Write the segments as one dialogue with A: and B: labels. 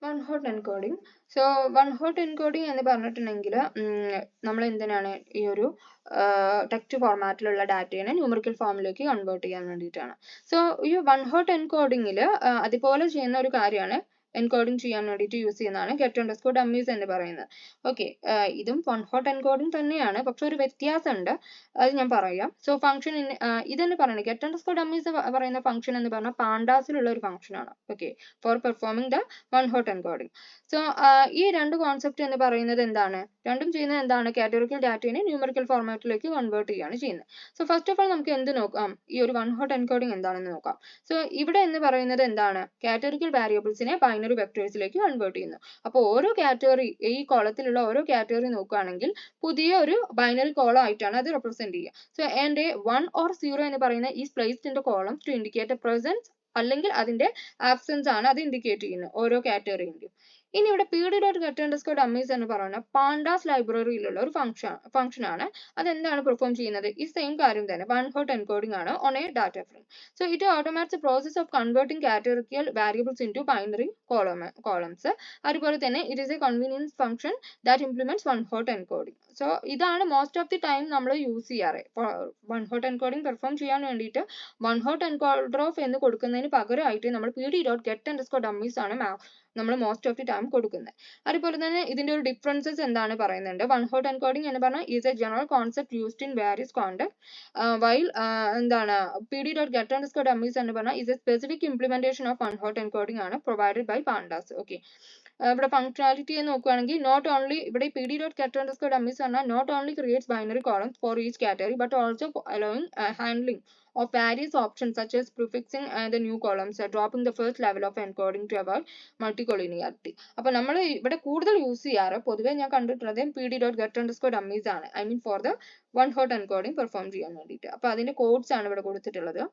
A: One hot encoding. So one hot encoding എന്ന് പറഞ്ഞിട്ടുണ്ടെങ്കിൽ നമ്മൾ എന്തിനാണ് ഈ ഒരു ടെക്സ്റ്റ് ഫോർമാറ്റിലുള്ള ഡാറ്റയെ ന്യൂമറിക്കൽ ഫോമിലേക്ക് കൺവേർട്ട് ചെയ്യാൻ വേണ്ടിയിട്ടാണ്. സോ ഈ വൺ ഹോട്ട് എൻകോഡിങ്ങിൽ അതുപോലെ ചെയ്യുന്ന ഒരു കാര്യമാണ് എൻകോഡിങ് ചെയ്യാൻ വേണ്ടിയിട്ട് യൂസ് ചെയ്യുന്നതാണ് get_dummies എന്ന് പറയുന്നത്. ഓക്കെ, ഇതും വൺ ഹോട്ട് എൻകോഡിങ് തന്നെയാണ്, പക്ഷെ ഒരു വ്യത്യാസമുണ്ട്, അത് ഞാൻ പറയാം. സോ ഫംഗ്ഷൻ ഇതെന്ന് പറയുന്നത് get_dummies പറയുന്ന ഫംഗ്ഷൻ എന്ന് പറഞ്ഞാൽ പാണ്ടാസിലുള്ള ഒരു ഫംഗ്ഷൻ ആണ്. Okay, four performing the one hot encoding. So ഈ രണ്ട് കോൺസെപ്റ്റ് എന്ന് പറയുന്നത് എന്താണ്? രണ്ടും ചെയ്യുന്നത് എന്താണ്? കാറ്റഗറിക്കൽ ഡാറ്റയെ ന്യൂമറിക്കൽ ഫോർമാറ്റിലേക്ക് കൺവേർട്ട് ചെയ്യുകയാണ് ചെയ്യുന്നത്. സോ ഫസ്റ്റ് ഓഫ് ഓൾ നമുക്ക് എന്ത് നോക്കാം? ഈ ഒരു വൺ ഹോട്ട് എൻകോഡിങ് എന്താണെന്ന് നോക്കാം. സോ ഇവിടെ എന്ന് പറയുന്നത് എന്താണ്? കാറ്റഗറിക്കൽ വാരിയബിൾസിനെ ബൈനറി വെക്ടേഴ്സിലേക്ക് കൺവേർട്ട് ചെയ്യുന്നു. അപ്പോൾ ഓരോ കാറ്റഗറി, ഈ കോളത്തിലുള്ള ഓരോ കാറ്റഗറി നോക്കുകയാണെങ്കിൽ പുതിയ ഒരു ബൈനറി കോളം ആയിട്ടാണ് അത് റെപ്രസെന്റ് ചെയ്യുക. സോ ആൻഡ് 1 or 0 എന്ന് പറയുന്ന is placed in the columns to indicate a presence അല്ലെങ്കിൽ അതിന്റെ ആബ്സെൻസ് ആണ് അത് ഇൻഡിക്കേറ്റ് ചെയ്യുന്നത് ഓരോ കാറ്റഗറിന്റെയും. ഇനി ഇവിടെ pd.get_dummies എന്ന് പറയുന്ന പാണ്ടാസ് ലൈബ്രറിയിലുള്ള ഒരു ഫംഗ്ഷൻ ആണ്. അതെന്താണ് പെർഫോം ചെയ്യുന്നത്? ഈ സെയിം കാര്യം തന്നെ, വൺ ഹോട്ട് എൻകോഡിംഗ് ആണ് on a data frame. So it automates the process of converting categorical variables into binary columns. അതുപോലെ തന്നെ it is a convenience function that implements one hot encoding. So ഇതാണ് most of the time നമ്മൾ use ചെയ്യാറ്. One hot encoding perform ചെയ്യാൻ വേണ്ടിയിട്ട് one hot encoder of എന്ന് കൊടുക്കുന്നതിന് പകരമായിട്ട് നമ്മൾ pd.get_dummies ആണ് നമ്മൾ മോസ്റ്റ് ഓഫ് ദി ടൈം കൊടുക്കുന്നത്. അതുപോലെ തന്നെ ഇതിന്റെ ഒരു ഡിഫറൻസസ് എന്താണ് പറയുന്നുണ്ട്. വൺ ഹോട്ട് എൻകോഡിംഗ് എന്ന് പറഞ്ഞാൽ is a general concept used in various context, while എന്താണ് pd.get_dummies എന്ന് പറഞ്ഞാൽ is a specific implementation of one hot encoding ആണ് പ്രൊവൈഡഡ് ബൈ പാണ്ടാസ്. ഓക്കെ, ഇവിടെ ഫംഗ്ഷനാലിറ്റി നോക്കുകയാണെങ്കിൽ നോട്ട് ഓൺലി ഇവിടെ pd.get_dummies പറഞ്ഞാൽ not only creates binary columns for each category but also allowing handling of various options such as prefixing the new columns, dropping the first level of encoding to avoid multicollinearity. അപ്പോൾ നമ്മൾ ഇവിടെ കൂടുതൽ use ചെയ്യാറ് പൊതുവെ ഞാൻ കണ്ടിട്ടുള്ളത് pd.get_dummies ആണ്. I mean for the one hot encoding perform ചെയ്യാൻ വേണ്ടിയിട്ട്. അപ്പോൾ അതിന്റെ കോഡ്സ് ആണ് ഇവിടെ കൊടുത്തിട്ടുള്ളത്.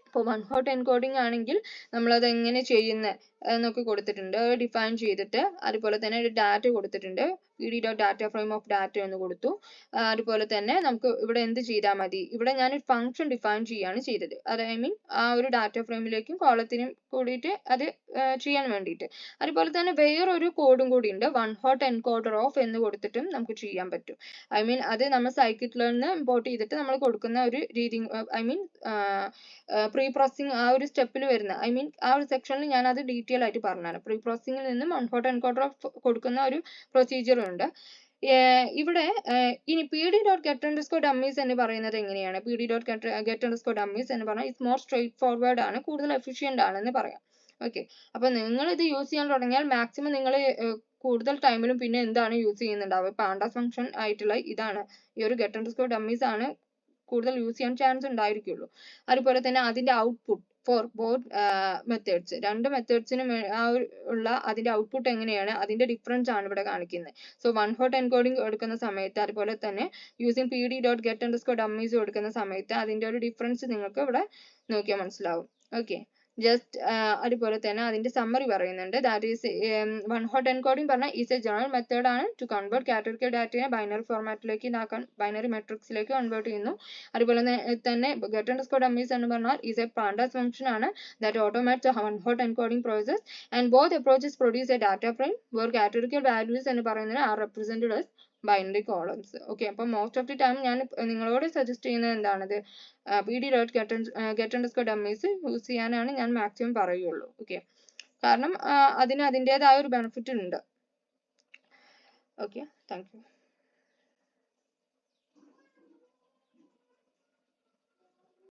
A: ഇപ്പോൾ വൺ ഹോട്ട് എൻകോഡിംഗ് ആണെങ്കിൽ നമ്മളത് എങ്ങനെ ചെയ്യുന്നത് എന്നൊക്കെ കൊടുത്തിട്ടുണ്ട്, ഡിഫൈൻ ചെയ്തിട്ട്. അതുപോലെ തന്നെ ഒരു ഡാറ്റ കൊടുത്തിട്ടുണ്ട്, pd.dataframe of data എന്ന് കൊടുത്തു. അതുപോലെ തന്നെ നമുക്ക് ഇവിടെ എന്ത് ചെയ്താൽ മതി, ഇവിടെ ഞാനൊരു ഫംഗ്ഷൻ ഡിഫൈൻ ചെയ്യാണ് ചെയ്തത്. അത് ഐ മീൻ ആ ഒരു ഡാറ്റ ഫ്രെയിമിലേക്കും കോളത്തിനും കൂടിയിട്ട് അത് ചെയ്യാൻ വേണ്ടിയിട്ട്. അതുപോലെ തന്നെ വേറൊരു കോഡും കൂടി ഉണ്ട്, വൺ ഹോട്ട് എൻകോഡർ ഓഫ് എന്ന് കൊടുത്തിട്ടും നമുക്ക് ചെയ്യാൻ പറ്റും. ഐ മീൻ അത് നമ്മൾ scikit-learn ഇമ്പോർട്ട് ചെയ്തിട്ട് നമ്മൾ കൊടുക്കുന്ന ഒരു രീതി, ഐ മീൻ പ്രീ പ്രോസസിങ് ആ ഒരു സ്റ്റെപ്പിൽ വരുന്ന, ഐ മീൻ ആ ഒരു സെക്ഷനിൽ ഞാൻ അത് ഡീറ്റെയിൽ ആയിട്ട് പറഞ്ഞുതരാം. പ്രീ പ്രോസസിങ്ങിൽ നിന്നും വൺ ഹോട്ട് എൻകോഡർ ഓഫ് കൊടുക്കുന്ന ഒരു പ്രൊസീജിയർ ഉണ്ട്. ഇവിടെ ഇനി pd.get_dummies എന്ന് പറയുന്നത് എങ്ങനെയാണ്? pd.get_dummies എന്ന് പറഞ്ഞാൽ ഇറ്റ്സ് മോർ സ്ട്രെയിറ്റ് ഫോർവേഡ് ആണ്, കൂടുതൽ എഫിഷ്യന്റ് ആണെന്ന് പറയാം. ഓക്കെ, അപ്പൊ നിങ്ങൾ ഇത് യൂസ് ചെയ്യാൻ തുടങ്ങിയാൽ മാക്സിമം നിങ്ങൾ കൂടുതൽ ടൈമിലും പിന്നെ എന്താണ് യൂസ് ചെയ്യുന്നുണ്ടാവുക? പാണ്ടാസ് ഫംഗ്ഷൻ ആയിട്ടുള്ള ഇതാണ്, ഈ ഒരു get_dummies ആണ് കൂടുതൽ യൂസ് ചെയ്യാൻ ചാൻസ് ഉണ്ടായിരിക്കുള്ളൂ. അതുപോലെ തന്നെ അതിന്റെ ഔട്ട്പുട്ട് ഫോർ ബോത്ത് മെത്തേഡ്സ്, രണ്ട് മെത്തേഡ്സിനും ഉള്ള അതിന്റെ ഔട്ട്പുട്ട് എങ്ങനെയാണ്, അതിന്റെ ഡിഫറൻസ് ആണ് ഇവിടെ കാണിക്കുന്നത്. സോ വൺ ഹോട്ട് എൻകോഡിംഗ് എടുക്കുന്ന സമയത്ത് അതുപോലെ തന്നെ യൂസിങ് pd.get_dummies കൊടുക്കുന്ന സമയത്ത് അതിന്റെ ഒരു ഡിഫറൻസ് നിങ്ങൾക്ക് ഇവിടെ നോക്കിയാൽ മനസ്സിലാവും. ഓക്കെ, ജസ്റ്റ് അതുപോലെ തന്നെ അതിന്റെ സമ്മറി പറയുന്നുണ്ട്. That is one hot encoding പറഞ്ഞാൽ ഈസ് എ ജനറൽ മെത്തേഡ് ആണ് ടു കൺവേർട്ട് കാറ്റഗറിക്കൽ ഡാറ്റയെ ബൈനറി ഫോർമാറ്റിലേക്ക് ബൈനറി മെട്രിക്സിലേക്ക് കൺവേർട്ട് ചെയ്യുന്നു. അതുപോലെ തന്നെ get_dummies എന്ന് പറഞ്ഞാൽ ഈസ് എ പാണ്ടാസ് ഫംഗ്ഷൻ ആണ് that automates the one hot encoding process and both approaches produce a data frame where categorical values എന്ന് പറയുന്നത് are represented as binary columns. Okay, അപ്പോൾ most of the time ഞാൻ നിങ്ങളോട് suggest ചെയ്യുന്നത് എന്താണത്, pd.get_dummies use ചെയ്യാനാണ് ഞാൻ മാക്സിമം പറയുള്ളൂ. ഓക്കെ, കാരണം അതിന് അതിൻ്റെതായ ഒരു ബെനിഫിറ്റ് ഉണ്ട്. Okay, thank you.